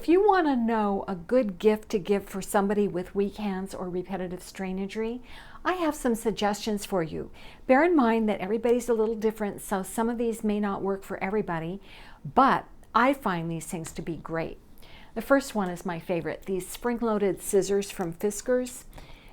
If you want to know a good gift to give for somebody with weak hands or repetitive strain injury, I have some suggestions for you. Bear in mind that everybody's a little different, so some of these may not work for everybody, but I find these things to be great. The first one is my favorite, these spring-loaded scissors from Fiskars.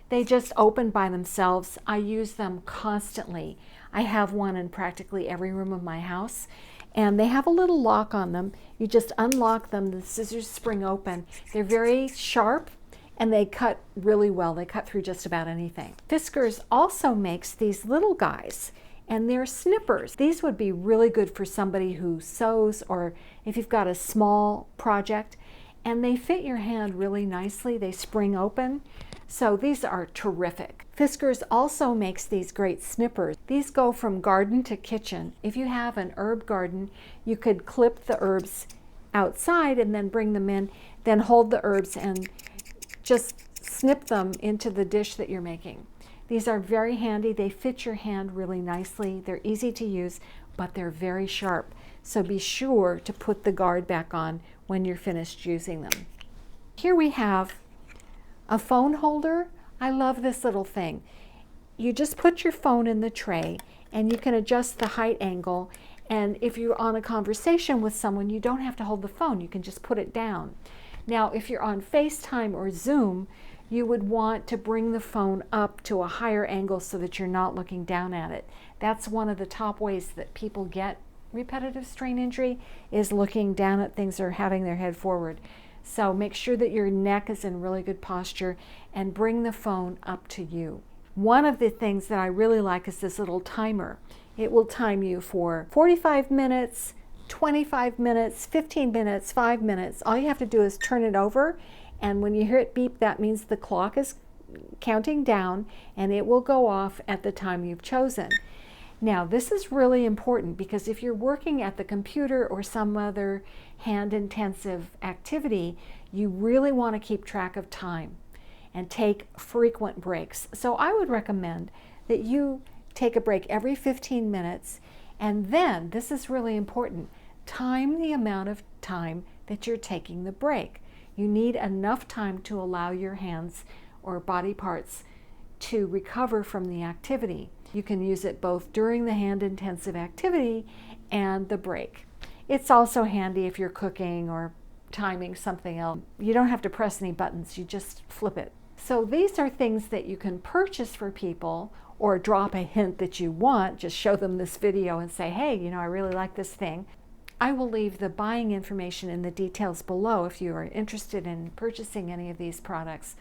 They just open by themselves. I use them constantly. I have one in practically every room of my house, and they have a little lock on them. You just unlock them, the scissors spring open. They're very sharp and they cut really well. They cut through just about anything. Fiskars also makes these little guys, and they're snippers. These would be really good for somebody who sews, or if you've got a small project, and they fit your hand really nicely. They spring open. So these are terrific. Fiskars also makes these great snippers. These go from garden to kitchen. If you have an herb garden, you could clip the herbs outside and then bring them in, then hold the herbs and just snip them into the dish that you're making. These are very handy. They fit your hand really nicely. They're easy to use, but they're very sharp. So be sure to put the guard back on when you're finished using them. Here we have a phone holder. I love this little thing. You just put your phone in the tray and you can adjust the height angle, and if you're on a conversation with someone, you don't have to hold the phone. You can just put it down. Now, if you're on FaceTime or Zoom, you would want to bring the phone up to a higher angle so that you're not looking down at it. That's one of the top ways that people get repetitive strain injury, is looking down at things or having their head forward. So make sure that your neck is in really good posture and bring the phone up to you. One of the things that I really like is this little timer. It will time you for 45 minutes, 25 minutes, 15 minutes, 5 minutes. All you have to do is turn it over, and when you hear it beep, that means the clock is counting down and it will go off at the time you've chosen. Now, this is really important because if you're working at the computer or some other hand-intensive activity, you really want to keep track of time and take frequent breaks. So I would recommend that you take a break every 15 minutes, and then, this is really important, time the amount of time that you're taking the break. You need enough time to allow your hands or body parts to recover from the activity. You can use it both during the hand-intensive activity and the break. It's also handy if you're cooking or timing something else. You don't have to press any buttons, you just flip it. So these are things that you can purchase for people, or drop a hint that you want. Just show them this video and say, hey, you know, I really like this thing. I will leave the buying information in the details below if you are interested in purchasing any of these products.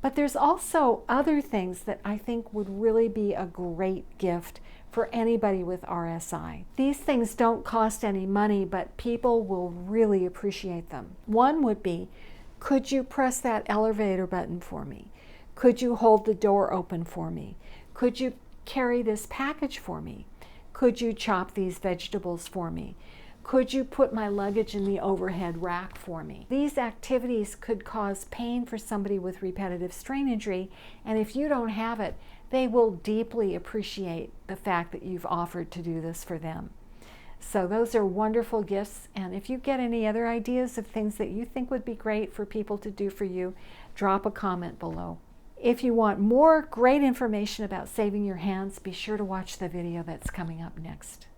But there's also other things that I think would really be a great gift for anybody with RSI. These things don't cost any money, but people will really appreciate them. One would be, could you press that elevator button for me? Could you hold the door open for me? Could you carry this package for me? Could you chop these vegetables for me? Could you put my luggage in the overhead rack for me? These activities could cause pain for somebody with repetitive strain injury, and if you don't have it, they will deeply appreciate the fact that you've offered to do this for them. So those are wonderful gifts, and if you get any other ideas of things that you think would be great for people to do for you, drop a comment below. If you want more great information about saving your hands, be sure to watch the video that's coming up next.